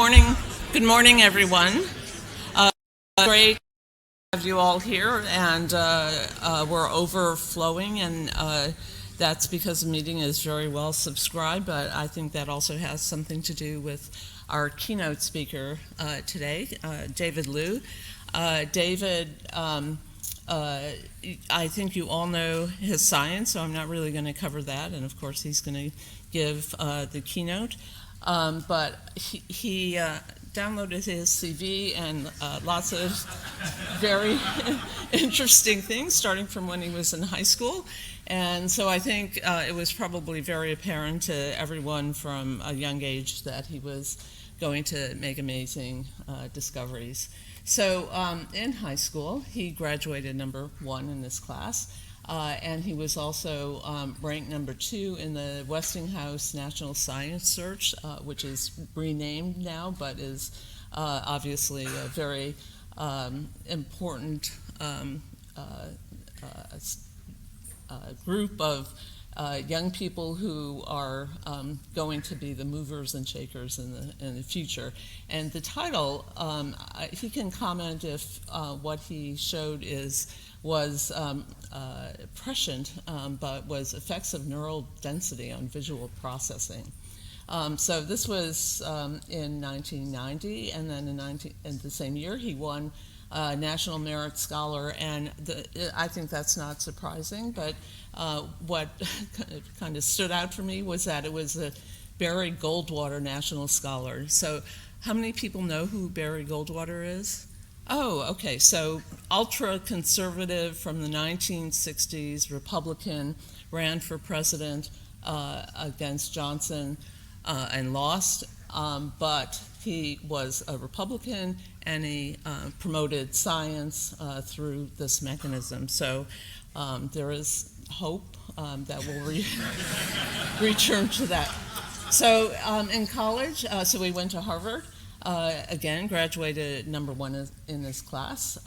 morning. Good morning, everyone. Great to have you all here, and we're overflowing, and that's because the meeting is very well subscribed, but I think that also has something to do with our keynote speaker today, David Liu. David, I think you all know his science, so I'm not really going to cover that, and of course he's going to give the keynote. But he downloaded his CV and lots of very interesting things, starting from when he was in high school. And so I think it was probably very apparent to everyone from a young age that he was going to make amazing discoveries. So in high school, he graduated number 1 in this class. And he was also ranked number 2 in the Westinghouse National Science Search, which is renamed now, but is obviously a very important group of young people who are going to be the movers and shakers in the future. And the title, he can comment if what he showed was prescient, but was effects of neural density on visual processing. So this was in 1990, and then in the same year he won National Merit Scholar, and I think that's not surprising, but what kind of stood out for me was that it was a Barry Goldwater National Scholar. So how many people know who Barry Goldwater is? Oh, okay, so ultra-conservative from the 1960s, Republican, ran for president against Johnson and lost, but he was a Republican and he promoted science through this mechanism. So there is hope that we'll return to that. So in college, so we went to Harvard. Again, graduated number 1 in this class,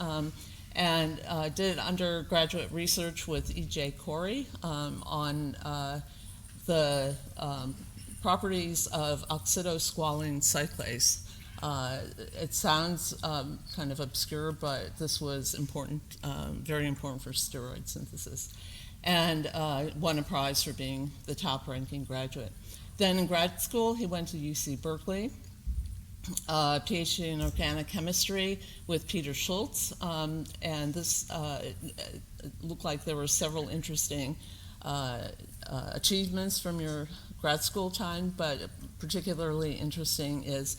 and did undergraduate research with E.J. Corey on the properties of oxidosqualene cyclase. It sounds kind of obscure, but this was important, very important for steroid synthesis, and won a prize for being the top-ranking graduate. Then in grad school, he went to UC Berkeley. PhD in organic chemistry with Peter Schultz, and this looked like there were several interesting achievements from your grad school time, but particularly interesting is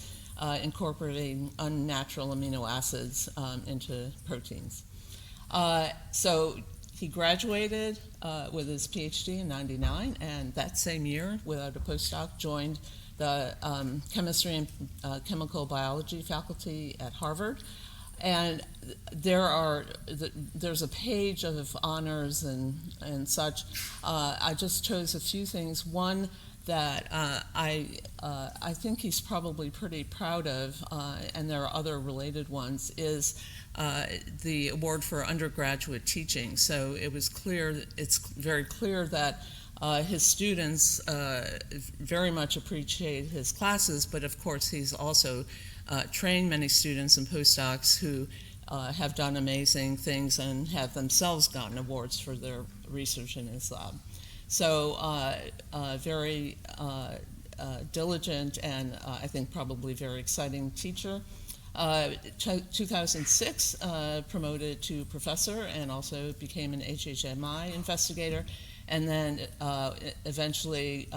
incorporating unnatural amino acids into proteins. So he graduated with his PhD in '99, and that same year, without a postdoc, joined the chemistry and chemical biology faculty at Harvard. And there's a page of honors and such. I just chose a few things. One that I think he's probably pretty proud of, and there are other related ones, is the award for undergraduate teaching. So it's very clear that his students very much appreciate his classes, but of course he's also trained many students and postdocs who have done amazing things and have themselves gotten awards for their research in his lab. So very diligent and I think probably very exciting teacher. 2006, promoted to professor and also became an HHMI investigator, and then eventually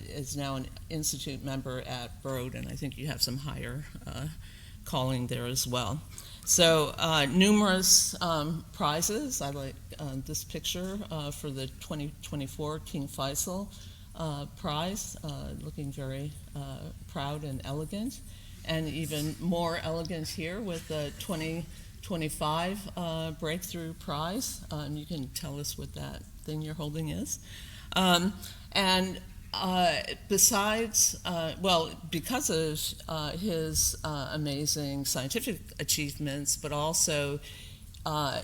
is now an institute member at Broad, and I think you have some higher calling there as well. So numerous prizes. I like this picture for the 2024 King Faisal Prize, looking very proud and elegant, and even more elegant here with the 2025 Breakthrough Prize. You can tell us what that thing you're holding is. And besides, because of his amazing scientific achievements, but also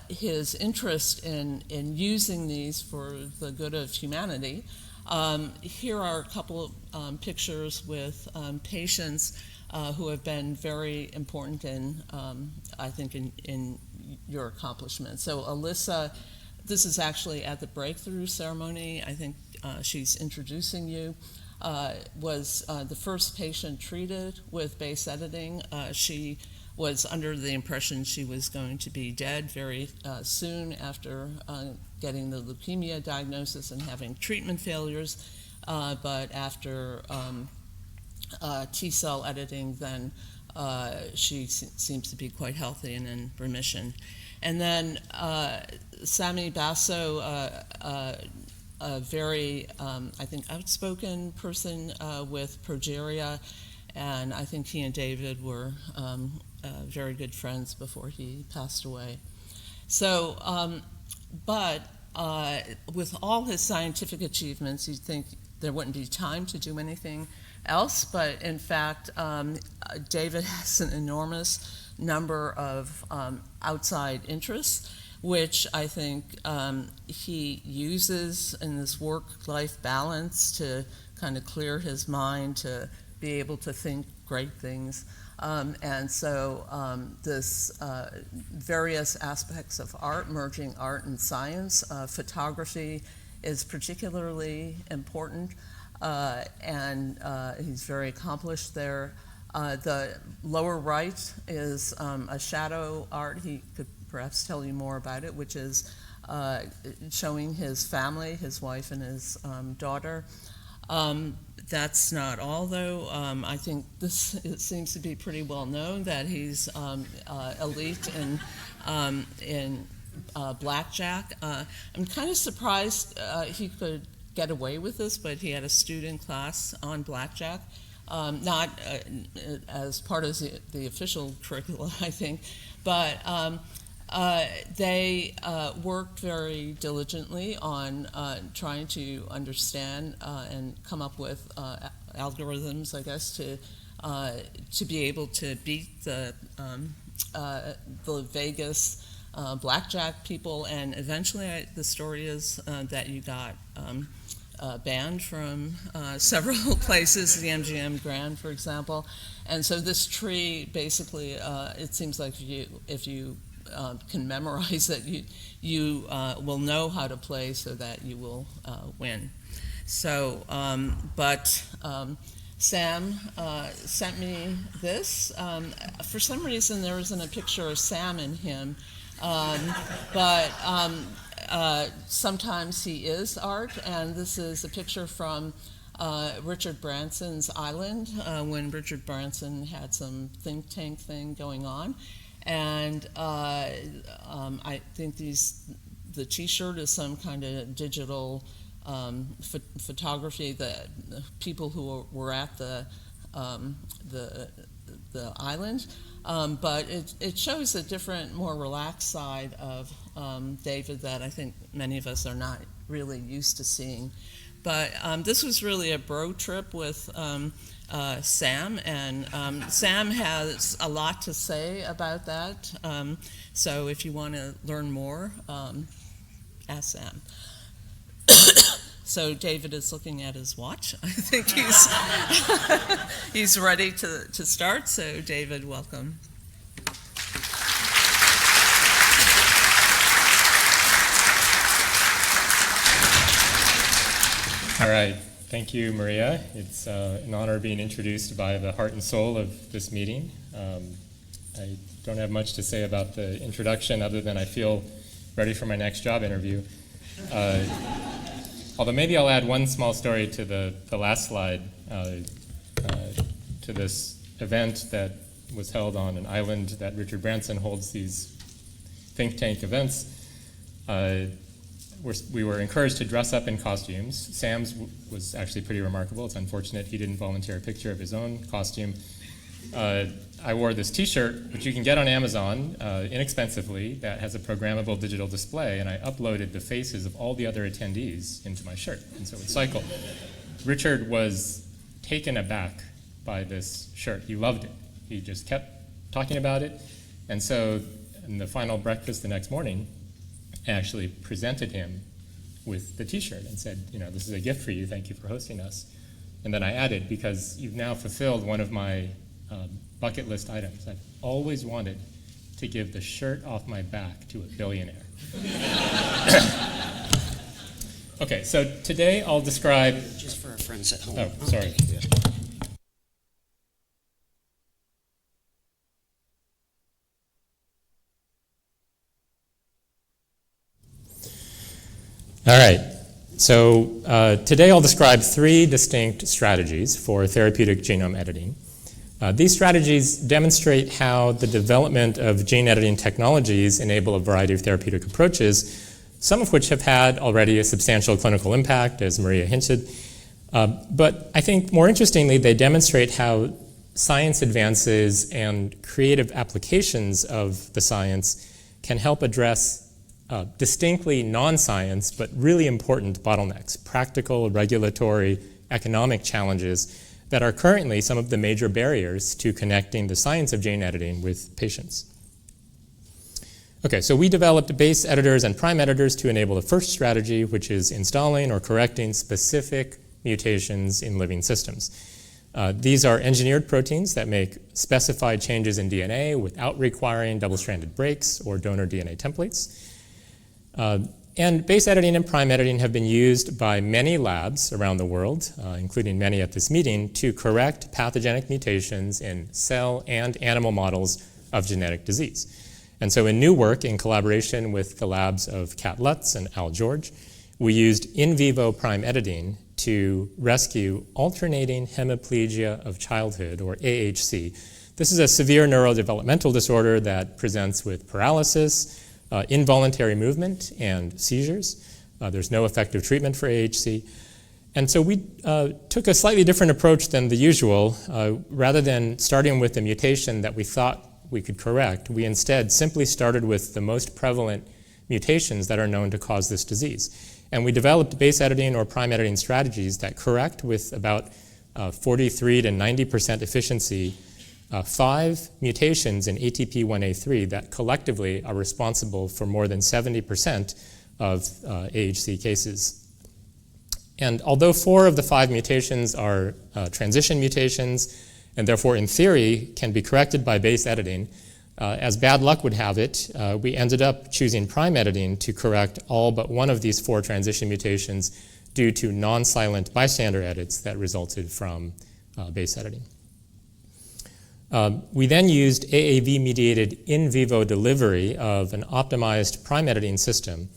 his interest in using these for the good of humanity, here are a couple of pictures with patients who have been very important in, I think, in your accomplishments. So Alyssa, this is actually at the breakthrough ceremony. I think she's introducing you. Was the first patient treated with base editing. She was under the impression she was going to be dead very soon after getting the leukemia diagnosis and having treatment failures, but after T-cell editing, then she seems to be quite healthy and in remission. And then Sami Basso, a very, I think, outspoken person with progeria, and I think he and David were very good friends before he passed away. So, but with all his scientific achievements, you'd think there wouldn't be time to do anything else, but in fact, David has an enormous number of outside interests, which I think he uses in this work-life balance to kind of clear his mind, to be able to think great things. And so this various aspects of art, merging art and science, photography is particularly important, and he's very accomplished there. The lower right is a shadow art. He could perhaps tell you more about it, which is showing his family, his wife and his daughter. That's not all, though. I think it seems to be pretty well known that he's elite in blackjack. I'm kind of surprised he could get away with this, but he had a student class on blackjack, not as part of the official curricula, I think, but they worked very diligently on trying to understand and come up with algorithms, I guess, to be able to beat the Vegas blackjack people. And eventually, the story is that you got banned from several places, the MGM Grand, for example. And so this tree, basically, it seems like if you can memorize that, you will know how to play so that you will win. So, but Sam sent me this. For some reason, there isn't a picture of Sam in him, but sometimes he is art, and this is a picture from Richard Branson's Island, when Richard Branson had some think tank thing going on. And I think the T-shirt is some kind of digital photography that people who were at the island, but it shows a different, more relaxed side of David that I think many of us are not really used to seeing. But this was really a bro trip with Sam, and Sam has a lot to say about that. So if you want to learn more, ask Sam. So David is looking at his watch. I think he's ready to start. So David, welcome. All right. Thank you, Maria. It's an honor being introduced by the heart and soul of this meeting. I don't have much to say about the introduction other than I feel ready for my next job interview. Although maybe I'll add one small story to the last slide, to this event that was held on an island that Richard Branson holds these think tank events. We were encouraged to dress up in costumes. Sam's was actually pretty remarkable. It's unfortunate he didn't volunteer a picture of his own costume. I wore this T-shirt, which you can get on Amazon inexpensively, that has a programmable digital display, and I uploaded the faces of all the other attendees into my shirt, and so it would cycle. Richard was taken aback by this shirt. He loved it. He just kept talking about it, and so in the final breakfast the next morning, I actually presented him with the T-shirt and said, this is a gift for you. Thank you for hosting us. And then I added, because you've now fulfilled one of my bucket list items. I've always wanted to give the shirt off my back to a billionaire. Okay, so today I'll describe... Just for our friends at home. Oh, sorry. Okay. All right, so today I'll describe 3 distinct strategies for therapeutic genome editing. These strategies demonstrate how the development of gene editing technologies enable a variety of therapeutic approaches, some of which have had already a substantial clinical impact, as Maria hinted. But I think more interestingly, they demonstrate how science advances and creative applications of the science can help address distinctly non-science, but really important bottlenecks, practical, regulatory, economic challenges that are currently some of the major barriers to connecting the science of gene editing with patients. Okay, so we developed base editors and prime editors to enable the first strategy, which is installing or correcting specific mutations in living systems. These are engineered proteins that make specified changes in DNA without requiring double-stranded breaks or donor DNA templates. And base editing and prime editing have been used by many labs around the world, including many at this meeting, to correct pathogenic mutations in cell and animal models of genetic disease. And so in new work, in collaboration with the labs of Kat Lutz and Al George, we used in vivo prime editing to rescue alternating hemiplegia of childhood, or AHC. This is a severe neurodevelopmental disorder that presents with paralysis, involuntary movement, and seizures. There's no effective treatment for AHC. And so we took a slightly different approach than the usual. Rather than starting with the mutation that we thought we could correct, we instead simply started with the most prevalent mutations that are known to cause this disease. And we developed base editing or prime editing strategies that correct with about 43 to 90% efficiency 5 mutations in ATP1A3 that collectively are responsible for more than 70% of AHC cases. And although 4 of the 5 mutations are transition mutations, and therefore in theory can be corrected by base editing, as bad luck would have it, we ended up choosing prime editing to correct all but 1 of these 4 transition mutations due to non-silent bystander edits that resulted from base editing. We then used AAV-mediated in vivo delivery of an optimized prime editing system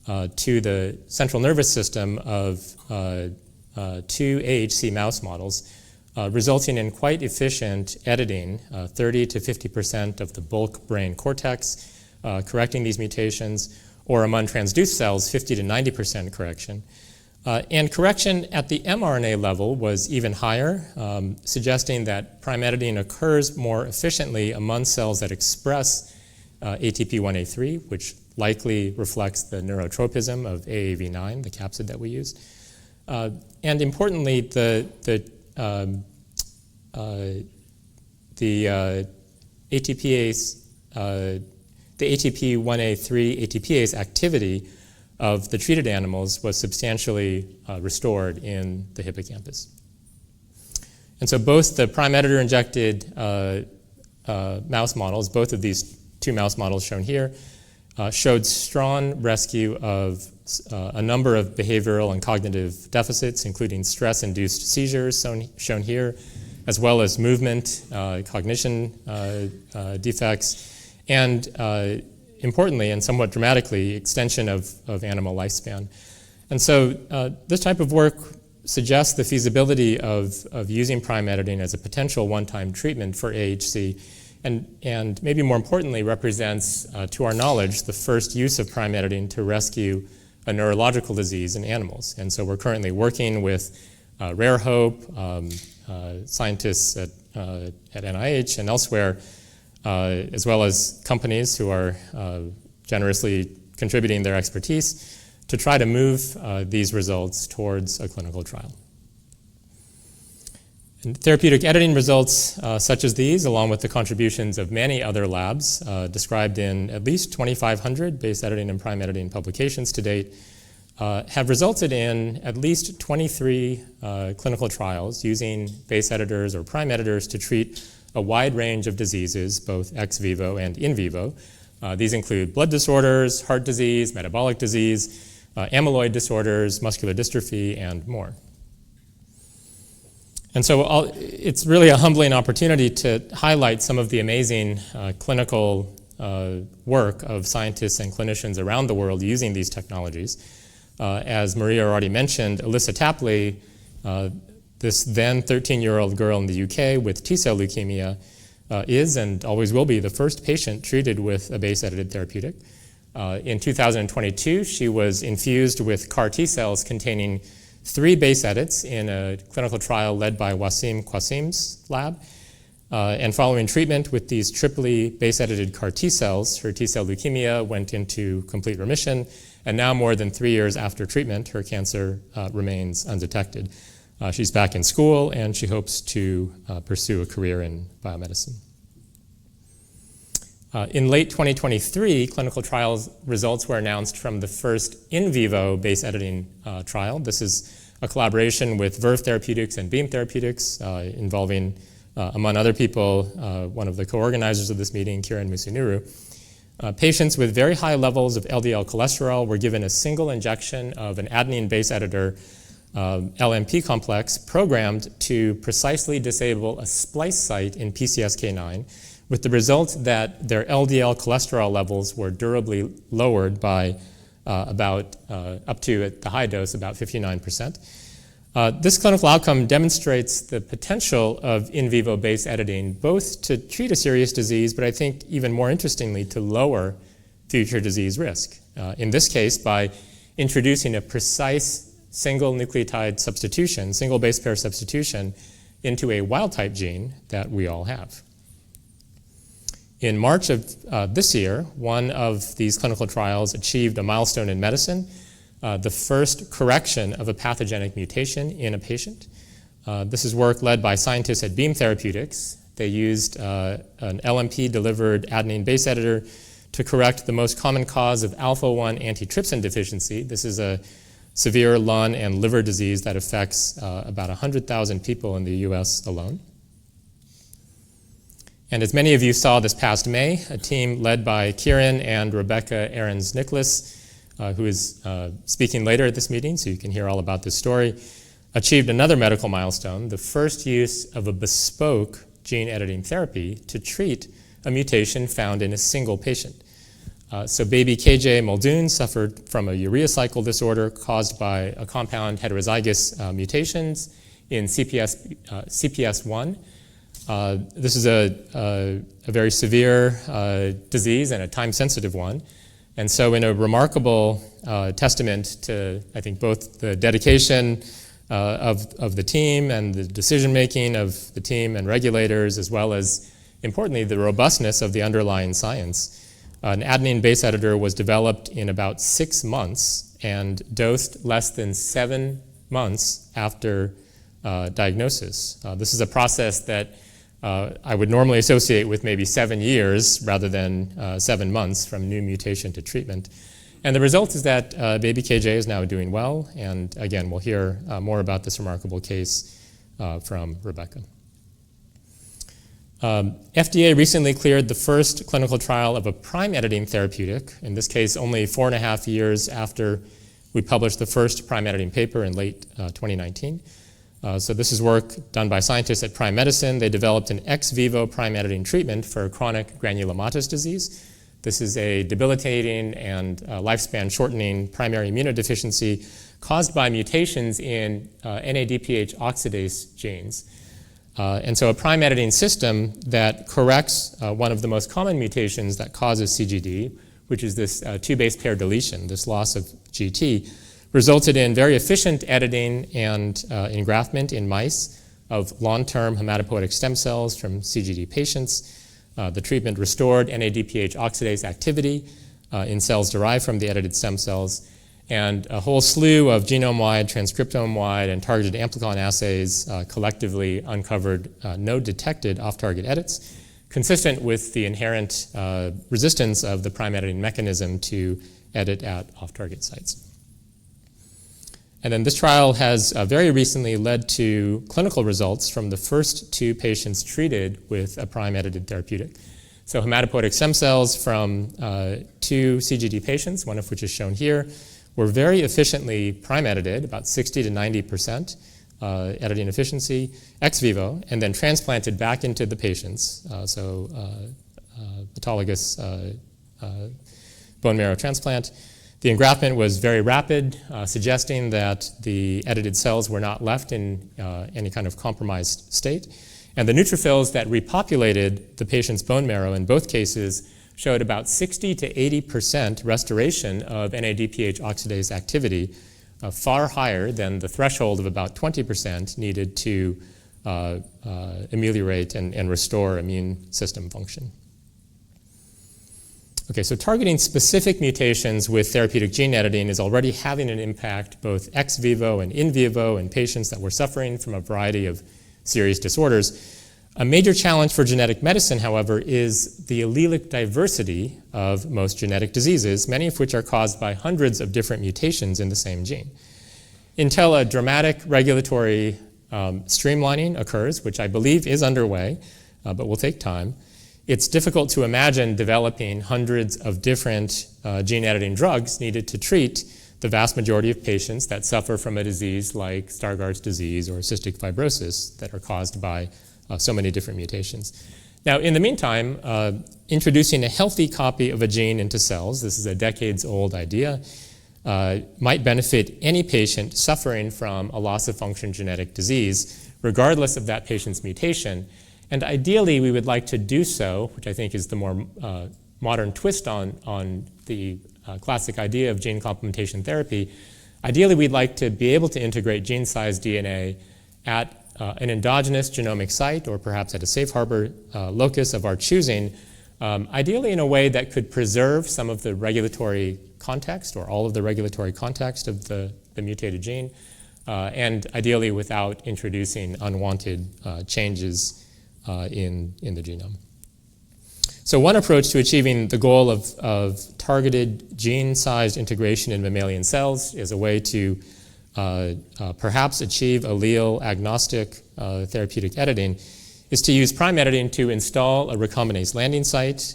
to the central nervous system of 2 AHC mouse models, resulting in quite efficient editing, 30 to 50% of the bulk brain cortex, correcting these mutations, or among transduced cells, 50 to 90% correction. And correction at the mRNA level was even higher, suggesting that prime editing occurs more efficiently among cells that express ATP1A3, which likely reflects the neurotropism of AAV9, the capsid that we used. And importantly, the ATP1A3 ATPase activity of the treated animals was substantially restored in the hippocampus. And so both the prime editor injected mouse models, both of these 2 mouse models shown here, showed strong rescue of a number of behavioral and cognitive deficits, including stress-induced seizures shown here, as well as movement, cognition defects, and importantly and somewhat dramatically, extension of animal lifespan. And so this type of work suggests the feasibility of using prime editing as a potential one-time treatment for AHC, and maybe more importantly represents, to our knowledge, the first use of prime editing to rescue a neurological disease in animals. And so we're currently working with Rare Hope, scientists at NIH and elsewhere, as well as companies who are generously contributing their expertise to try to move these results towards a clinical trial. And therapeutic editing results such as these, along with the contributions of many other labs described in at least 2,500 base editing and prime editing publications to date, have resulted in at least 23 clinical trials using base editors or prime editors to treat a wide range of diseases, both ex vivo and in vivo. These include blood disorders, heart disease, metabolic disease, amyloid disorders, muscular dystrophy, and more. And so it's really a humbling opportunity to highlight some of the amazing clinical work of scientists and clinicians around the world using these technologies. As Maria already mentioned, Alyssa Tapley, this then 13-year-old girl in the UK with T-cell leukemia, is and always will be the first patient treated with a base-edited therapeutic. In 2022, she was infused with CAR T-cells containing 3 base edits in a clinical trial led by Wasim Qasim's lab. And following treatment with these triply base-edited CAR T-cells, her T-cell leukemia went into complete remission, and now more than 3 years after treatment, her cancer remains undetected. She's back in school, and she hopes to pursue a career in biomedicine. In late 2023, clinical trials results were announced from the first in vivo base editing trial. This is a collaboration with Verve Therapeutics and Beam Therapeutics involving, among other people, one of the co-organizers of this meeting, Kiran Musunuru. Patients with very high levels of LDL cholesterol were given a single injection of an adenine base editor LMP complex programmed to precisely disable a splice site in PCSK9, with the result that their LDL cholesterol levels were durably lowered by up to, at the high dose, about 59%. This clinical outcome demonstrates the potential of in vivo base editing, both to treat a serious disease, but I think even more interestingly, to lower future disease risk. In this case, by introducing a precise single nucleotide substitution, single base pair substitution into a wild type gene that we all have. In March of this year, one of these clinical trials achieved a milestone in medicine, the first correction of a pathogenic mutation in a patient. This is work led by scientists at Beam Therapeutics. They used an LMP-delivered adenine base editor to correct the most common cause of alpha-1 antitrypsin deficiency. This is a severe lung and liver disease that affects about 100,000 people in the US alone. And as many of you saw this past May, a team led by Kieran and Rebecca Ahrens-Nicholas, who is speaking later at this meeting, so you can hear all about this story, achieved another medical milestone, the first use of a bespoke gene editing therapy to treat a mutation found in a single patient. So baby KJ Muldoon suffered from a urea cycle disorder caused by a compound heterozygous mutations in CPS1. This is a very severe disease and a time-sensitive one. And so in a remarkable testament to, I think, both the dedication of the team and the decision-making of the team and regulators, as well as, importantly, the robustness of the underlying science, an adenine base editor was developed in about 6 months and dosed less than 7 months after diagnosis. This is a process that I would normally associate with maybe 7 years rather than 7 months from new mutation to treatment. And the result is that baby KJ is now doing well. And again, we'll hear more about this remarkable case from Rebecca. FDA recently cleared the first clinical trial of a prime editing therapeutic, in this case only 4.5 years after we published the first prime editing paper in late 2019. So this is work done by scientists at Prime Medicine. They developed an ex vivo prime editing treatment for chronic granulomatous disease. This is a debilitating and lifespan shortening primary immunodeficiency caused by mutations in NADPH oxidase genes. And so a prime editing system that corrects one of the most common mutations that causes CGD, which is this 2-base pair deletion, this loss of GT, resulted in very efficient editing and engraftment in mice of long-term hematopoietic stem cells from CGD patients. The treatment restored NADPH oxidase activity in cells derived from the edited stem cells, and a whole slew of genome-wide, transcriptome-wide, and targeted amplicon assays collectively uncovered no detected off-target edits, consistent with the inherent resistance of the prime editing mechanism to edit at off-target sites. And then this trial has very recently led to clinical results from the first 2 patients treated with a prime-edited therapeutic. So hematopoietic stem cells from 2 CGD patients, one of which is shown here, were very efficiently prime-edited, about 60 to 90% editing efficiency, ex vivo, and then transplanted back into the patients, autologous bone marrow transplant. The engraftment was very rapid, suggesting that the edited cells were not left in any kind of compromised state. And the neutrophils that repopulated the patient's bone marrow in both cases showed about 60 to 80% restoration of NADPH oxidase activity, far higher than the threshold of about 20% needed to ameliorate and restore immune system function. Okay, so targeting specific mutations with therapeutic gene editing is already having an impact both ex vivo and in vivo in patients that were suffering from a variety of serious disorders. A major challenge for genetic medicine, however, is the allelic diversity of most genetic diseases, many of which are caused by hundreds of different mutations in the same gene. Until a dramatic regulatory streamlining occurs, which I believe is underway, but will take time, it's difficult to imagine developing hundreds of different gene editing drugs needed to treat the vast majority of patients that suffer from a disease like Stargardt's disease or cystic fibrosis that are caused by so many different mutations. Now, in the meantime, introducing a healthy copy of a gene into cells, this is a decades-old idea, might benefit any patient suffering from a loss-of-function genetic disease, regardless of that patient's mutation. And ideally, we would like to do so, which I think is the more modern twist on the classic idea of gene complementation therapy. Ideally, we'd like to be able to integrate gene-sized DNA at an endogenous genomic site or perhaps at a safe harbor locus of our choosing, ideally in a way that could preserve some of the regulatory context or all of the regulatory context of the mutated gene, and ideally without introducing unwanted changes in the genome. So one approach to achieving the goal of targeted gene-sized integration in mammalian cells is a way to perhaps achieve allele-agnostic therapeutic editing is to use prime editing to install a recombinase landing site.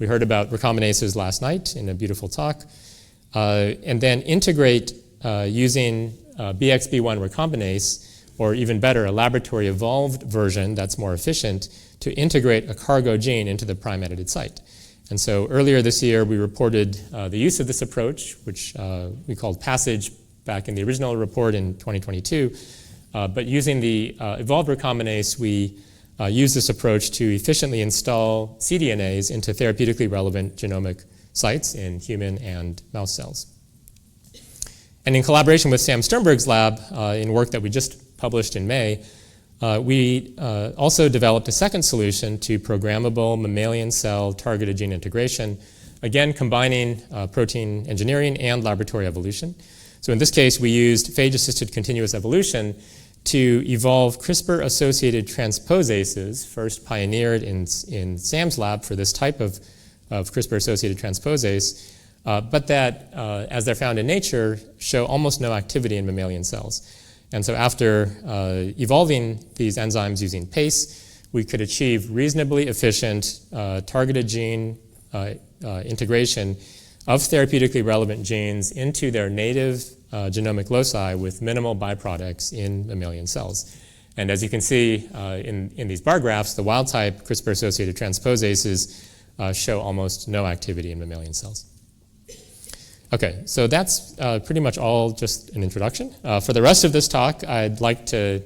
We heard about recombinases last night in a beautiful talk. And then integrate using BXB1 recombinase, or even better, a laboratory-evolved version that's more efficient, to integrate a cargo gene into the prime-edited site. And so earlier this year, we reported the use of this approach, which we called PASSAGE back in the original report in 2022. But using the evolved recombinase, we use this approach to efficiently install cDNAs into therapeutically relevant genomic sites in human and mouse cells. And in collaboration with Sam Sternberg's lab, in work that we just published in May, we also developed a second solution to programmable mammalian cell targeted gene integration, again combining protein engineering and laboratory evolution. So in this case, we used phage-assisted continuous evolution to evolve CRISPR-associated transposases, first pioneered in Sam's lab for this type of CRISPR-associated transposase, but that, as they're found in nature, show almost no activity in mammalian cells. And so after evolving these enzymes using PACE, we could achieve reasonably efficient targeted gene integration of therapeutically relevant genes into their native genomic loci with minimal byproducts in mammalian cells. And as you can see in these bar graphs, the wild-type CRISPR-associated transposases show almost no activity in mammalian cells. Okay, so that's pretty much all just an introduction. For the rest of this talk, I'd like to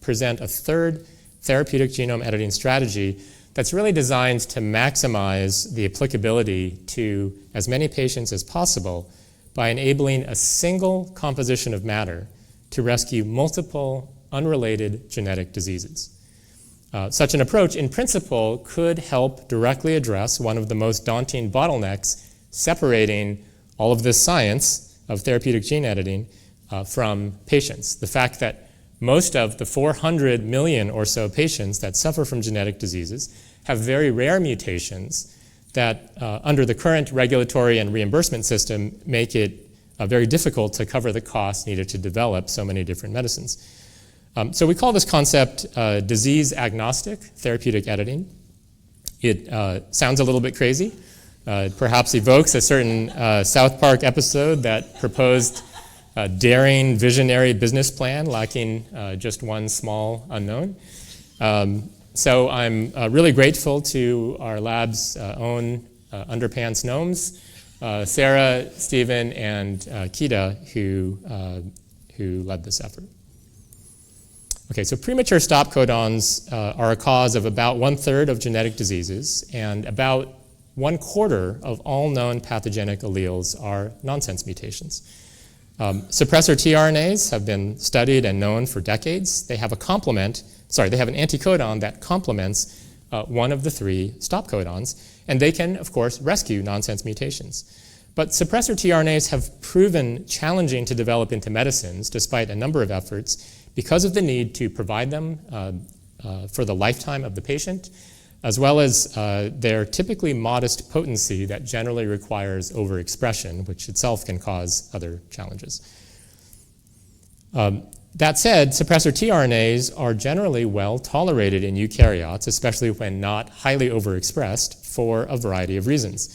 present a third therapeutic genome editing strategy that's really designed to maximize the applicability to as many patients as possible by enabling a single composition of matter to rescue multiple unrelated genetic diseases. Such an approach, in principle, could help directly address one of the most daunting bottlenecks separating all of this science of therapeutic gene editing from patients. The fact that most of the 400 million or so patients that suffer from genetic diseases have very rare mutations that under the current regulatory and reimbursement system make it very difficult to cover the costs needed to develop so many different medicines. So we call this concept disease-agnostic therapeutic editing. It sounds a little bit crazy. Perhaps evokes a certain South Park episode that proposed a daring, visionary business plan lacking just one small unknown. So I'm really grateful to our lab's own underpants gnomes, Sarah, Stephen, and Kita, who led this effort. Okay, so premature stop codons are a cause of about 1/3 of genetic diseases, and about 1/4 of all known pathogenic alleles are nonsense mutations. Suppressor tRNAs have been studied and known for decades. They have an anticodon that complements one of the 3 stop codons, and they can, of course, rescue nonsense mutations. But suppressor tRNAs have proven challenging to develop into medicines despite a number of efforts because of the need to provide them for the lifetime of the patient, as well as their typically modest potency that generally requires overexpression, which itself can cause other challenges. That said, suppressor tRNAs are generally well tolerated in eukaryotes, especially when not highly overexpressed, for a variety of reasons.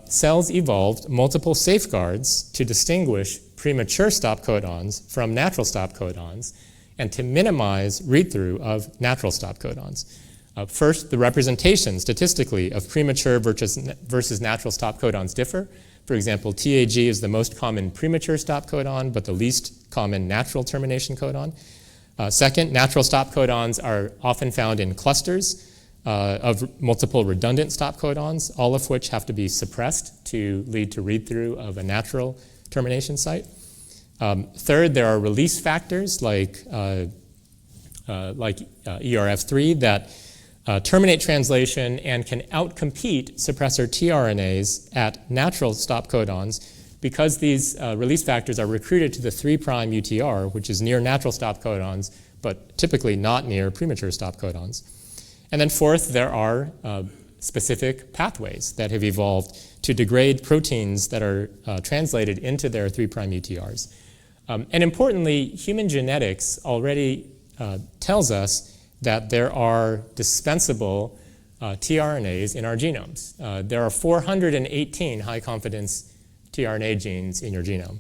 Cells evolved multiple safeguards to distinguish premature stop codons from natural stop codons and to minimize read-through of natural stop codons. First, the representation statistically of premature versus natural stop codons differ. For example, TAG is the most common premature stop codon, but the least common natural termination codon. Second, natural stop codons are often found in clusters of multiple redundant stop codons, all of which have to be suppressed to lead to read-through of a natural termination site. Third, there are release factors like ERF3 that terminate translation and can outcompete suppressor tRNAs at natural stop codons because these release factors are recruited to the 3' UTR, which is near natural stop codons, but typically not near premature stop codons. And then fourth, there are specific pathways that have evolved to degrade proteins that are translated into their 3' UTRs. And importantly, human genetics already tells us that there are dispensable tRNAs in our genomes. There are 418 high-confidence tRNA genes in your genome.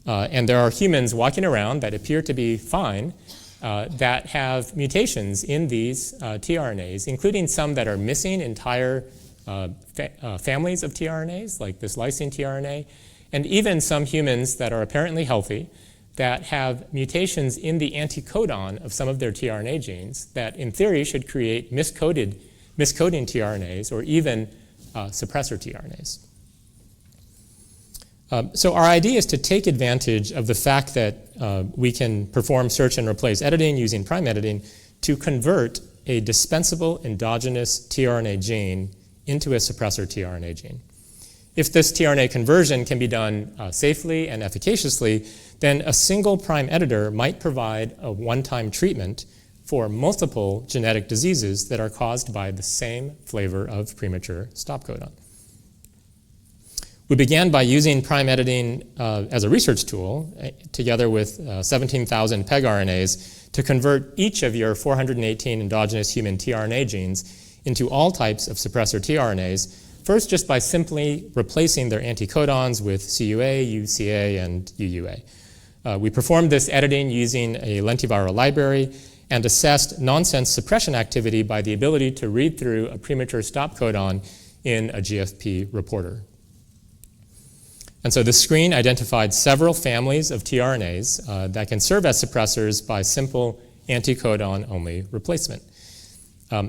And there are humans walking around that appear to be fine that have mutations in these tRNAs, including some that are missing entire families of tRNAs, like this lysine tRNA, and even some humans that are apparently healthy that have mutations in the anticodon of some of their tRNA genes that in theory should create miscoding tRNAs or even suppressor tRNAs. So our idea is to take advantage of the fact that we can perform search and replace editing using prime editing to convert a dispensable endogenous tRNA gene into a suppressor tRNA gene. If this tRNA conversion can be done safely and efficaciously, then a single prime editor might provide a one-time treatment for multiple genetic diseases that are caused by the same flavor of premature stop codon. We began by using prime editing as a research tool together with 17,000 pegRNAs to convert each of your 418 endogenous human tRNA genes into all types of suppressor tRNAs, first just by simply replacing their anticodons with CUA, UCA, and UUA. We performed this editing using a lentiviral library and assessed nonsense suppression activity by the ability to read through a premature stop codon in a GFP reporter. And so the screen identified several families of tRNAs that can serve as suppressors by simple anticodon-only replacement.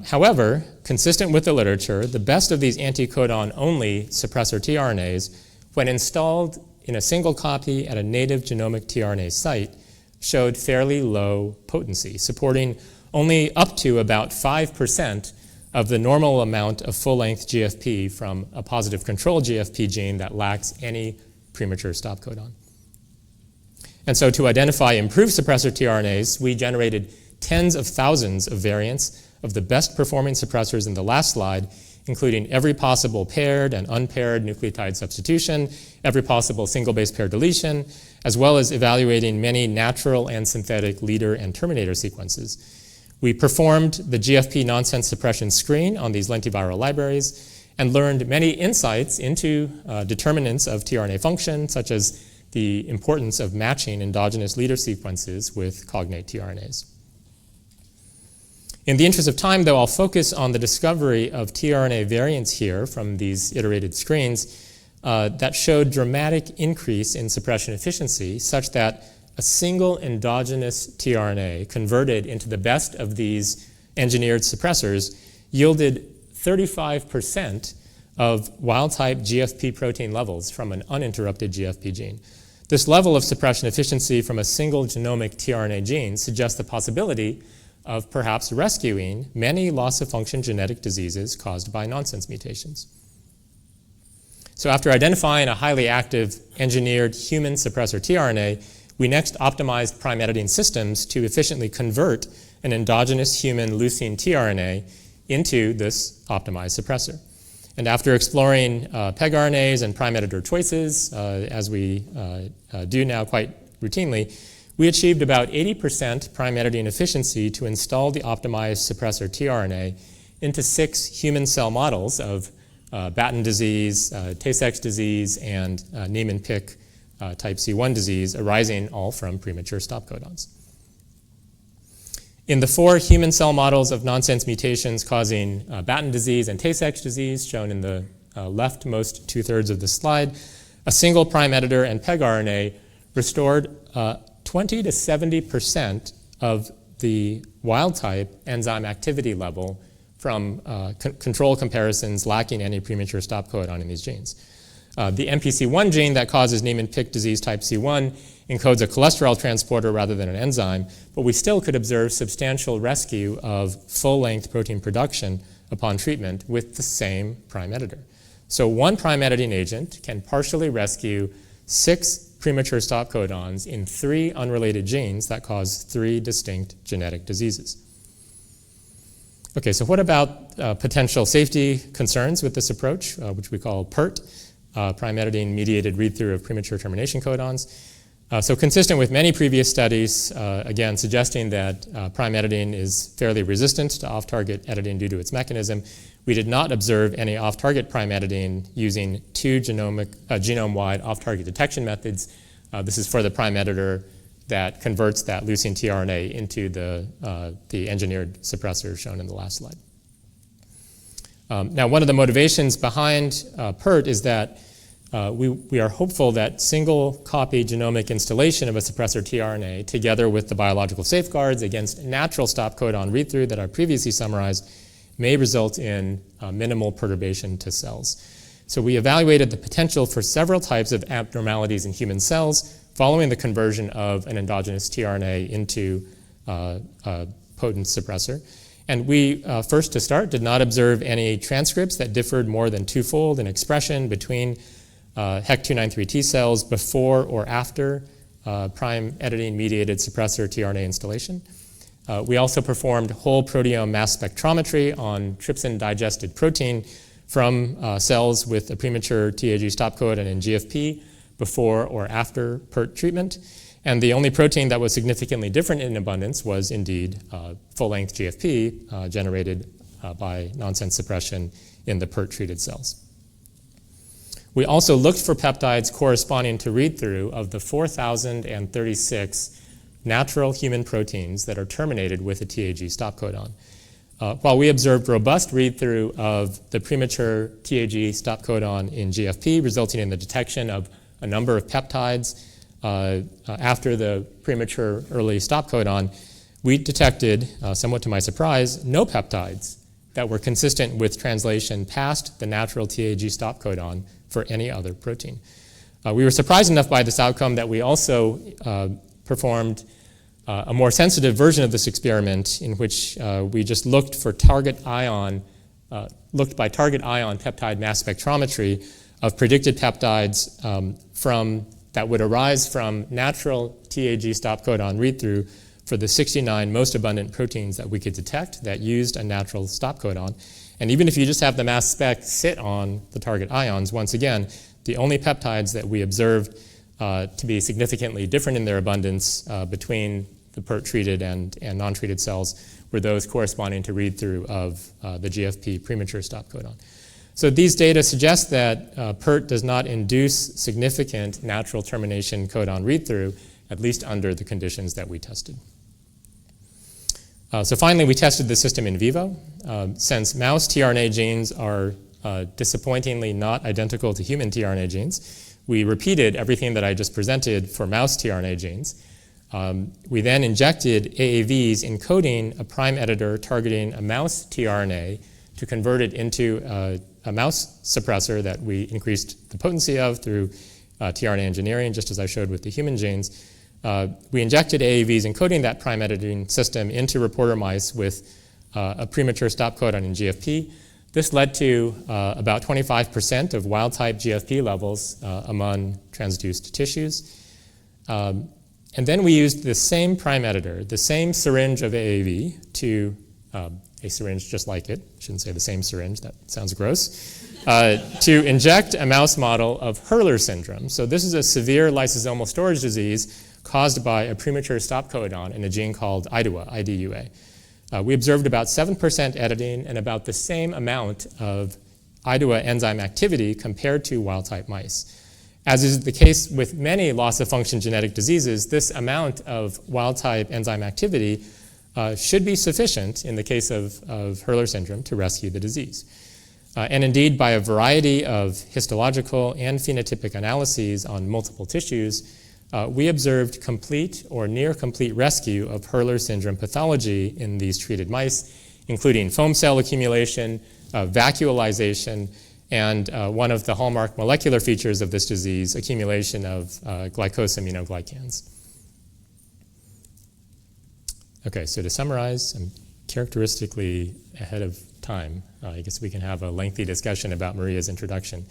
However, consistent with the literature, the best of these anticodon-only suppressor tRNAs, when installed in a single copy at a native genomic tRNA site, showed fairly low potency, supporting only up to about 5% of the normal amount of full-length GFP from a positive control GFP gene that lacks any premature stop codon. And so to identify improved suppressor tRNAs, we generated tens of thousands of variants of the best performing suppressors in the last slide including every possible paired and unpaired nucleotide substitution, every possible single base pair deletion, as well as evaluating many natural and synthetic leader and terminator sequences. We performed the GFP nonsense suppression screen on these lentiviral libraries and learned many insights into determinants of tRNA function, such as the importance of matching endogenous leader sequences with cognate tRNAs. In the interest of time, though, I'll focus on the discovery of tRNA variants here from these iterated screens that showed dramatic increase in suppression efficiency, such that a single endogenous tRNA converted into the best of these engineered suppressors yielded 35% of wild-type GFP protein levels from an uninterrupted GFP gene. This level of suppression efficiency from a single genomic tRNA gene suggests the possibility of perhaps rescuing many loss-of-function genetic diseases caused by nonsense mutations. So after identifying a highly active engineered human suppressor tRNA, we next optimized prime editing systems to efficiently convert an endogenous human leucine tRNA into this optimized suppressor. And after exploring pegRNAs and prime editor choices, as we do now quite routinely, we achieved about 80% prime editing efficiency to install the optimized suppressor tRNA into 6 human cell models of Batten disease, Tay-Sachs disease, and Niemann-Pick type C1 disease, arising all from premature stop codons. In the 4 human cell models of nonsense mutations causing Batten disease and Tay-Sachs disease, shown in the leftmost 2/3 of the slide, a single prime editor and pegRNA restored 20 to 70% of the wild-type enzyme activity level from control comparisons lacking any premature stop codon in these genes. The MPC1 gene that causes Niemann-Pick disease type C1 encodes a cholesterol transporter rather than an enzyme, but we still could observe substantial rescue of full-length protein production upon treatment with the same prime editor. So one prime editing agent can partially rescue 6 premature stop codons in 3 unrelated genes that cause 3 distinct genetic diseases. Okay, so what about potential safety concerns with this approach, which we call PERT, prime editing mediated read-through of premature termination codons? So consistent with many previous studies, again, suggesting that prime editing is fairly resistant to off-target editing due to its mechanism, we did not observe any off-target prime editing using 2 genome-wide off-target detection methods. This is for the prime editor that converts that leucine tRNA into the engineered suppressor shown in the last slide. Now, one of the motivations behind PERT is that we are hopeful that single copy genomic installation of a suppressor tRNA, together with the biological safeguards against natural stop codon read-through that are previously summarized, may result in minimal perturbation to cells. So we evaluated the potential for several types of abnormalities in human cells following the conversion of an endogenous tRNA into a potent suppressor. And we, first to start, did not observe any transcripts that differed more than 2-fold in expression between HEC293 T cells before or after prime editing mediated suppressor tRNA installation. We also performed whole proteome mass spectrometry on trypsin-digested protein from cells with a premature TAG stop codon in GFP before or after PERT treatment. And the only protein that was significantly different in abundance was indeed full-length GFP generated by nonsense suppression in the PERT-treated cells. We also looked for peptides corresponding to read-through of the 4,036 natural human proteins that are terminated with a TAG stop codon. While we observed robust read-through of the premature TAG stop codon in GFP, resulting in the detection of a number of peptides after the premature early stop codon, we detected, somewhat to my surprise, no peptides that were consistent with translation past the natural TAG stop codon for any other protein. We were surprised enough by this outcome that we also performed a more sensitive version of this experiment in which we just looked for target ion, looked by target ion peptide mass spectrometry of predicted peptides that would arise from natural TAG stop codon read-through for the 69 most abundant proteins that we could detect that used a natural stop codon. And even if you just have the mass spec sit on the target ions, once again, the only peptides that we observed to be significantly different in their abundance between the PERT-treated and non-treated cells were those corresponding to read-through of the GFP premature stop codon. So these data suggest that PERT does not induce significant natural termination codon read-through, at least under the conditions that we tested. So finally, we tested the system in vivo. Since mouse tRNA genes are disappointingly not identical to human tRNA genes, we repeated everything that I just presented for mouse tRNA genes. We then injected AAVs encoding a prime editor targeting a mouse tRNA to convert it into a mouse suppressor that we increased the potency of through tRNA engineering, just as I showed with the human genes. We injected AAVs encoding that prime editing system into reporter mice with a premature stop codon in GFP. This led to about 25% of wild-type GFP levels among transduced tissues. And then we used the same prime editor, the same syringe of AAV to a syringe just like it, I shouldn't say the same syringe, that sounds gross, to inject a mouse model of Hurler syndrome. So this is a severe lysosomal storage disease caused by a premature stop codon in a gene called IDUA. We observed about 7% editing and about the same amount of IDUA enzyme activity compared to wild-type mice. As is the case with many loss-of-function genetic diseases, this amount of wild-type enzyme activity should be sufficient in the case of Hurler syndrome to rescue the disease. And indeed, by a variety of histological and phenotypic analyses on multiple tissues, we observed complete or near complete rescue of Hurler syndrome pathology in these treated mice, including foam cell accumulation, vacuolization, and one of the hallmark molecular features of this disease, accumulation of glycosaminoglycans. Okay, so to summarize, I'm characteristically ahead of time. I guess we can have a lengthy discussion about Maria's introduction.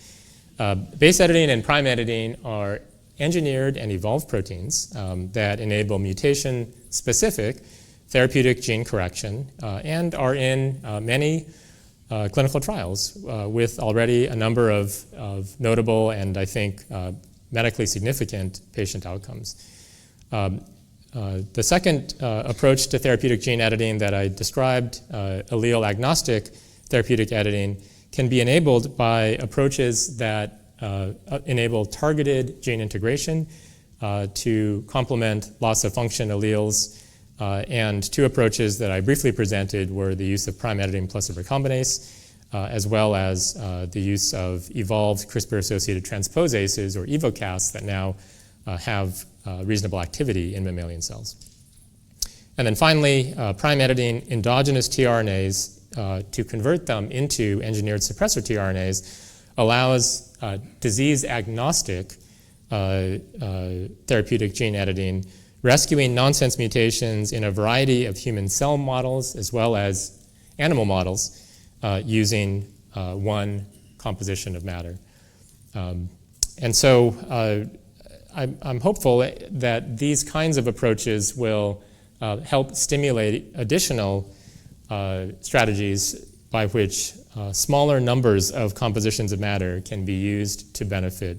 Base editing and prime editing are engineered and evolved proteins that enable mutation-specific therapeutic gene correction and are in many clinical trials with already a number of notable and I think medically significant patient outcomes. The second approach to therapeutic gene editing that I described, allele-agnostic therapeutic editing, can be enabled by approaches that enable targeted gene integration to complement loss-of-function alleles. And two approaches that I briefly presented were the use of prime editing plus a recombinase, as well as the use of evolved CRISPR-associated transposases, or EvoCas, that now have reasonable activity in mammalian cells. And then finally, prime editing endogenous tRNAs to convert them into engineered suppressor tRNAs allows disease-agnostic therapeutic gene editing, rescuing nonsense mutations in a variety of human cell models as well as animal models using one composition of matter. And so I'm hopeful that these kinds of approaches will help stimulate additional strategies by which smaller numbers of compositions of matter can be used to benefit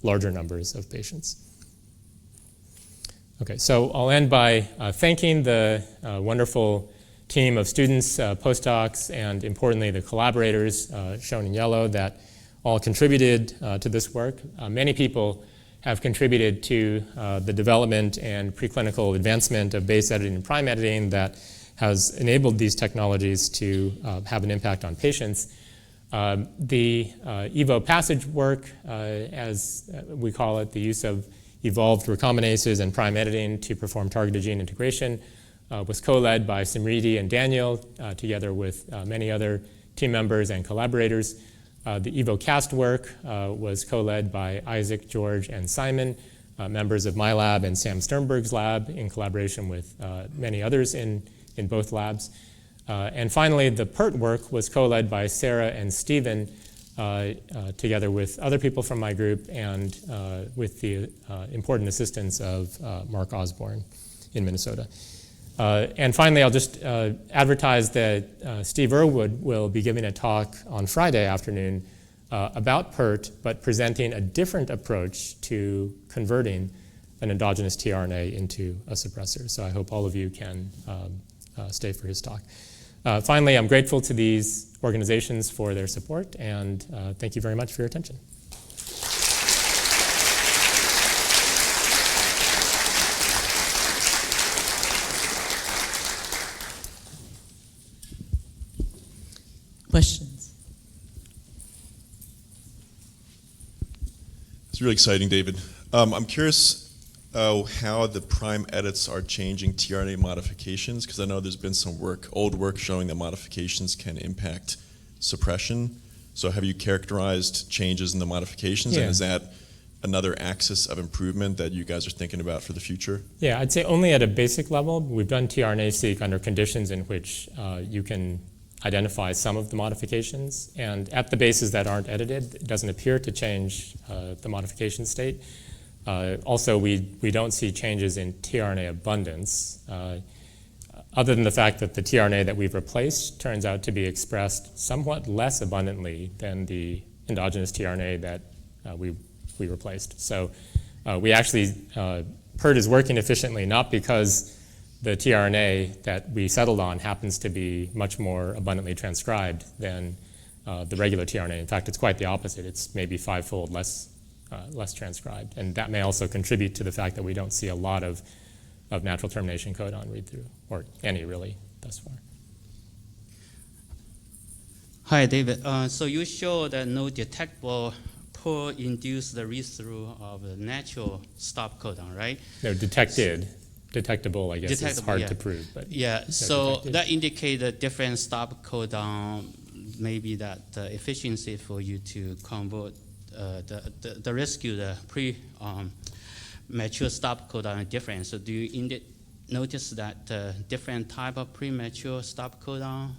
larger numbers of patients. Okay, so I'll end by thanking the wonderful team of students, postdocs, and importantly the collaborators shown in yellow that all contributed to this work. Many people have contributed to the development and preclinical advancement of base editing and prime editing that has enabled these technologies to have an impact on patients. The Evo passage work, as we call it, the use of evolved recombinases and prime editing to perform targeted gene integration, was co-led by Simriti and Daniel, together with many other team members and collaborators. The EvoCast work was co-led by Isaac, George, and Simon, members of my lab and Sam Sternberg's lab, in collaboration with many others in both labs. And finally, the PERT work was co-led by Sarah and Stephen, together with other people from my group and with the important assistance of Mark Osborne in Minnesota. And finally, I'll just advertise that Steve Irwood will be giving a talk on Friday afternoon about PERT, but presenting a different approach to converting an endogenous tRNA into a suppressor. So I hope all of you can stay for his talk. Finally, I'm grateful to these organizations for their support, and thank you very much for your attention. Questions? It's really exciting, David. I'm curious how the prime edits are changing tRNA modifications, because I know there's been some old work showing that modifications can impact suppression. So have you characterized changes in the modifications, and is that another axis of improvement that you guys are thinking about for the future? Yeah, I'd say only at a basic level. We've done tRNA-seq under conditions in which you can identify some of the modifications, and at the bases that aren't edited, it doesn't appear to change the modification state. Also, we don't see changes in tRNA abundance, other than the fact that the tRNA that we've replaced turns out to be expressed somewhat less abundantly than the endogenous tRNA that we replaced. So we actually, PERT is working efficiently not because the tRNA that we settled on happens to be much more abundantly transcribed than the regular tRNA. In fact, it's quite the opposite. It's maybe 5-fold less transcribed. And that may also contribute to the fact that we don't see a lot of natural termination codon read-through, or any really thus far. Hi, David. So you showed that no detectable PERT induced the read-through of the natural stop codon, right? No, detectable, I guess, is hard to prove. But yeah, so that indicates a different stop codon, maybe that the efficiency for you to convert the rescue, the mature stop codon is different. So do you notice that different type of premature stop codon,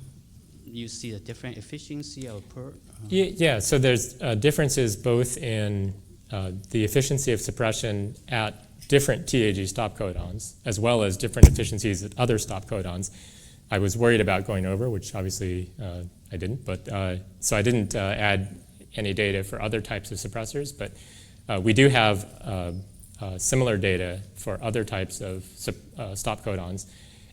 you see a different efficiency of PERT? Yeah, so there's differences both in the efficiency of suppression at different TAG stop codons, as well as different efficiencies at other stop codons. I was worried about going over, which obviously I didn't, but so I didn't add any data for other types of suppressors, but we do have similar data for other types of stop codons,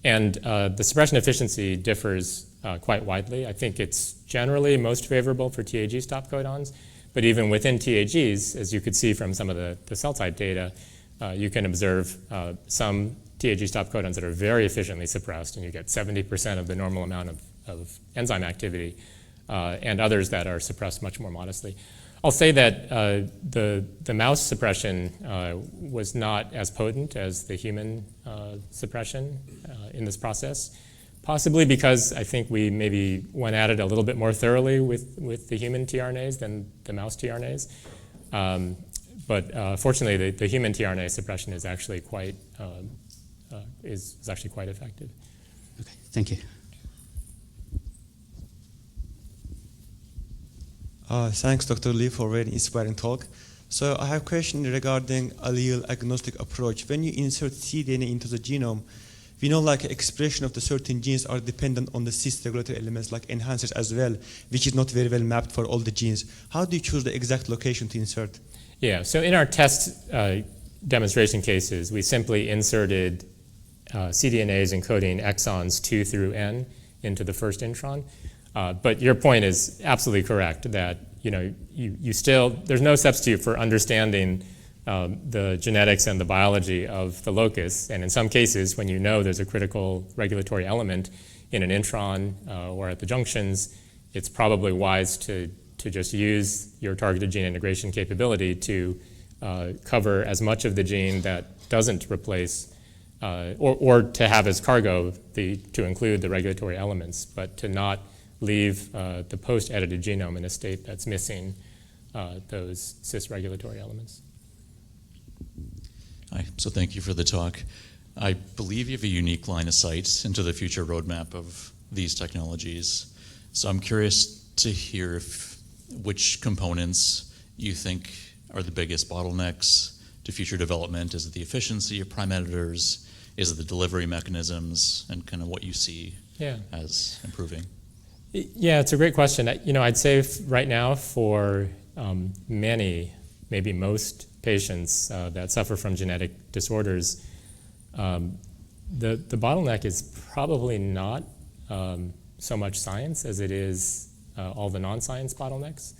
and the suppression efficiency differs quite widely. I think it's generally most favorable for TAG stop codons, but even within TAGs, as you could see from some of the cell type data, you can observe some TAG stop codons that are very efficiently suppressed, and you get 70% of the normal amount of enzyme activity, and others that are suppressed much more modestly. I'll say that the mouse suppression was not as potent as the human suppression in this process, possibly because I think we maybe went at it a little bit more thoroughly with the human tRNAs than the mouse tRNAs. But fortunately, the human tRNA suppression is actually quite effective. Okay, thank you. Thanks, Dr. Lee, for a very inspiring talk. So I have a question regarding allele agnostic approach. When you insert cDNA into the genome, we know like expression of the certain genes are dependent on the cis regulatory elements like enhancers as well, which is not very well mapped for all the genes. How do you choose the exact location to insert? Yeah, so in our test demonstration cases, we simply inserted cDNAs encoding exons 2 through N into the first intron. But your point is absolutely correct that you still, there's no substitute for understanding the genetics and the biology of the locus. And in some cases, when you know there's a critical regulatory element in an intron or at the junctions, it's probably wise to just use your targeted gene integration capability to cover as much of the gene that doesn't replace, or to have as cargo to include the regulatory elements, but to not leave the post-edited genome in a state that's missing those cis regulatory elements. Hi, so thank you for the talk. I believe you have a unique line of sight into the future roadmap of these technologies. So I'm curious to hear which components you think are the biggest bottlenecks to future development. Is it the efficiency of prime editors? Is it the delivery mechanisms and kind of what you see Yeah. as improving? Yeah, it's a great question. I'd say right now for many, maybe most patients that suffer from genetic disorders, the bottleneck is probably not so much science as it is all the non-science bottlenecks,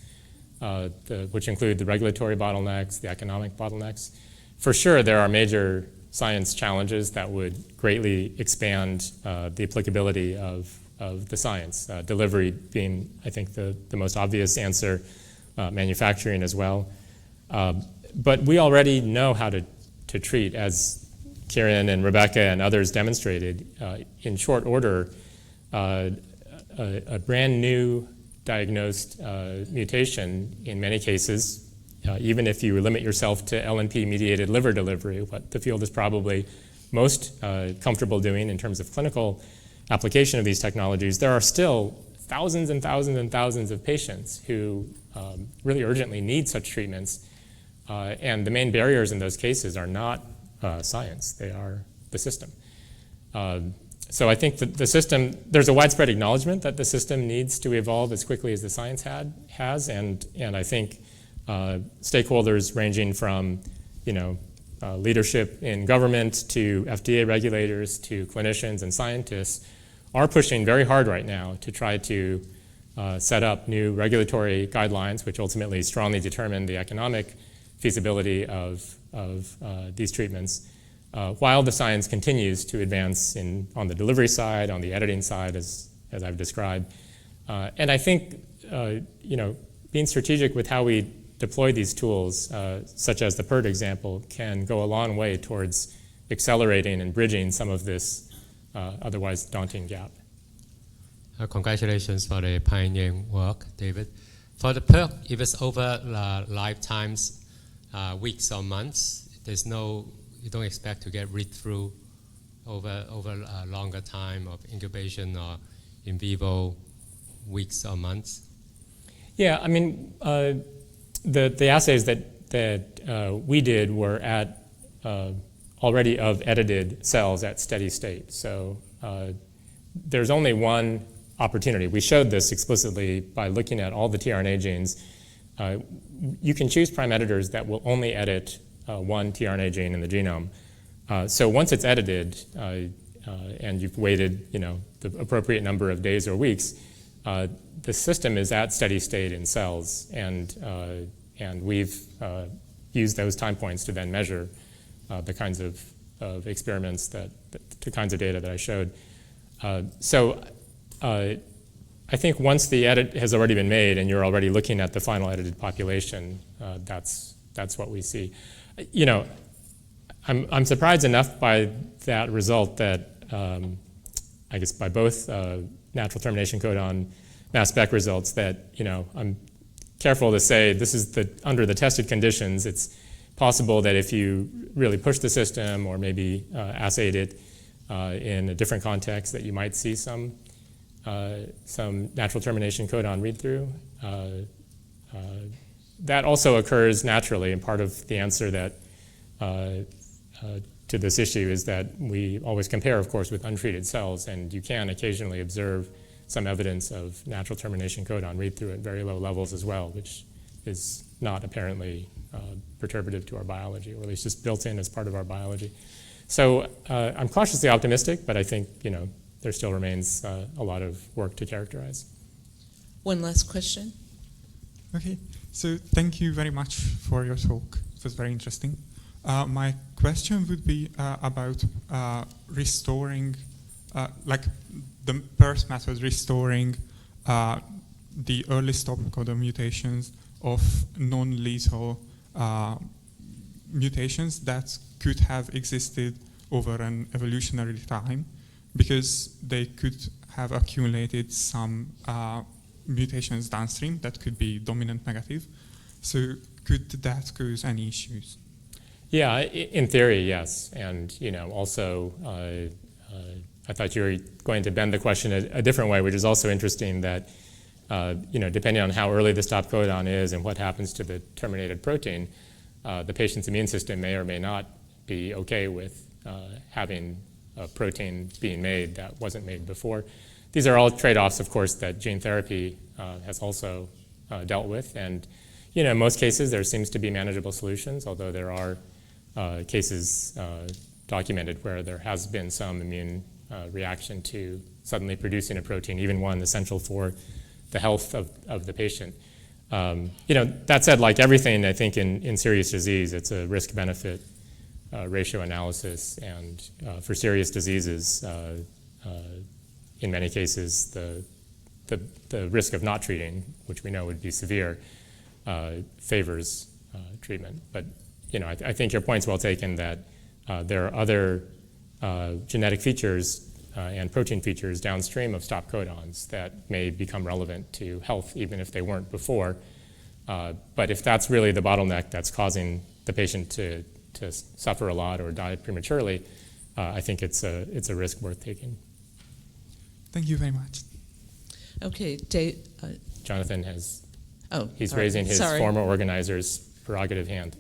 which include the regulatory bottlenecks, the economic bottlenecks. For sure, there are major science challenges that would greatly expand the applicability of the science. Delivery being, I think, the most obvious answer, manufacturing as well. But we already know how to treat, as Kieran and Rebecca and others demonstrated, in short order, a brand new diagnosed mutation in many cases, even if you limit yourself to LNP-mediated liver delivery, what the field is probably most comfortable doing in terms of clinical application of these technologies, there are still thousands and thousands and thousands of patients who really urgently need such treatments. And the main barriers in those cases are not science, they are the system. So I think that the system, there's a widespread acknowledgement that the system needs to evolve as quickly as the science has, and I think stakeholders ranging from, leadership in government to FDA regulators to clinicians and scientists are pushing very hard right now to try to set up new regulatory guidelines, which ultimately strongly determine the economic feasibility of these treatments, while the science continues to advance on the delivery side, on the editing side, as I've described. And I think, being strategic with how we deploy these tools, such as the PERT example, can go a long way towards accelerating and bridging some of this otherwise daunting gap. Congratulations for the pioneering work, David. For the PERT, if it's over lifetimes, weeks or months, you don't expect to get read through over a longer time of incubation or in vivo weeks or months? Yeah, I mean, the assays that we did were at already of edited cells at steady state. So there's only one opportunity. We showed this explicitly by looking at all the tRNA genes. You can choose prime editors that will only edit one tRNA gene in the genome. So once it's edited and you've waited, the appropriate number of days or weeks, the system is at steady state in cells, and we've used those time points to then measure the kinds of experiments the kinds of data that I showed. So I think once the edit has already been made and you're already looking at the final edited population, that's what we see. I'm surprised enough by that result that I guess by both natural termination codon mass spec results that I'm careful to say this is under the tested conditions. It's possible that if you really push the system or maybe assayed it in a different context, that you might see some natural termination codon read-through. That also occurs naturally, and part of the answer that to this issue is that we always compare, of course, with untreated cells, and you can occasionally observe some evidence of natural termination codon read-through at very low levels as well, which is not apparently perturbative to our biology, or at least just built in as part of our biology. So I'm cautiously optimistic, but I think there still remains a lot of work to characterize. One last question. Okay, so thank you very much for your talk. It was very interesting. My question would be about restoring, like the PERT method restoring the early stop codon mutations of non-lethal mutations that could have existed over an evolutionary time, because they could have accumulated some mutations downstream that could be dominant negative. So could that cause any issues? Yeah, in theory, yes. And also, I thought you were going to bend the question a different way, which is also interesting that depending on how early the stop codon is and what happens to the terminated protein, the patient's immune system may or may not be okay with having a protein being made that wasn't made before. These are all trade-offs, of course, that gene therapy has also dealt with. And, you know, in most cases, there seems to be manageable solutions, although there are cases documented where there has been some immune reaction to suddenly producing a protein, even one essential for the health of the patient. You know, that said, like everything, I think in serious disease, it's a risk-benefit ratio analysis, and for serious diseases, in many cases, the risk of not treating, which we know would be severe, favors treatment. But you know, I think your point's well taken that there are other genetic features and protein features downstream of stop codons that may become relevant to health, even if they weren't before. But if that's really the bottleneck that's causing the patient to suffer a lot or die prematurely, I think it's a risk worth taking. Thank you very much. Okay, Jonathan has, he's sorry. raising his former organizer's prerogative hand.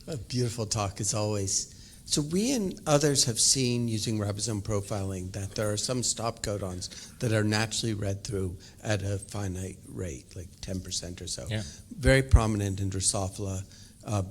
A beautiful talk, as always. So we and others have seen, using ribosome profiling, that there are some stop codons that are naturally read through at a finite rate, like 10% or so. Yeah. Very prominent in Drosophila,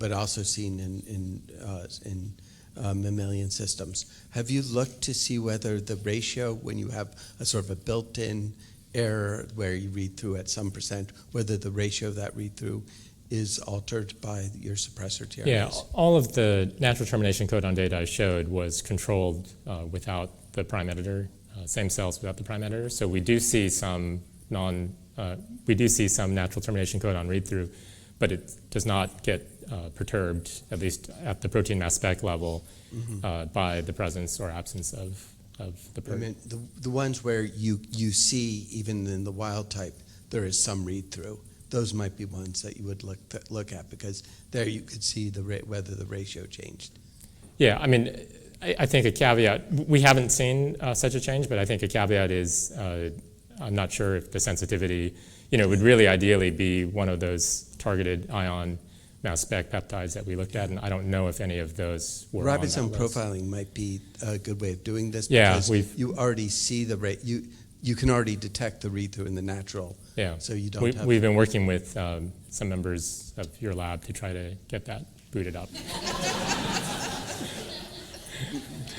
but also seen in mammalian systems. Have you looked to see whether the ratio, when you have a sort of a built-in error where you read through at some percent, whether the ratio of that read-through is altered by your suppressor tRNAs? Yeah, all of the natural termination codon data I showed was controlled without the prime editor, same cells without the prime editor. So we do see some natural termination codon read-through, but it does not get perturbed, at least at the protein mass spec level, by the presence or absence of the protein. I mean, the ones where you see, even in the wild type, there is some read-through. Those might be ones that you would look at, because there you could see whether the ratio changed. Yeah, I mean, I think a caveat, we haven't seen such a change, but I think a caveat is I'm not sure if the sensitivity, you know, would really ideally be one of those targeted ion mass spec peptides that we looked at, and I don't know if any of those were on that Ribosome list. profiling might be a good way of doing this, Yeah, because you already see the rate. You can already detect the read-through in the natural. Yeah, so you don't have we've been working with some members of your lab to try to get that booted up.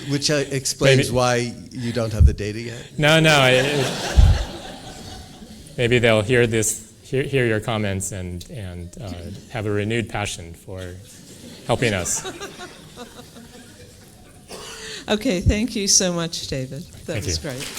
Which explains why you don't have the data yet? No, maybe they'll hear your comments and have a renewed passion for helping us. Okay, thank you so much, David. That Thank was you. great.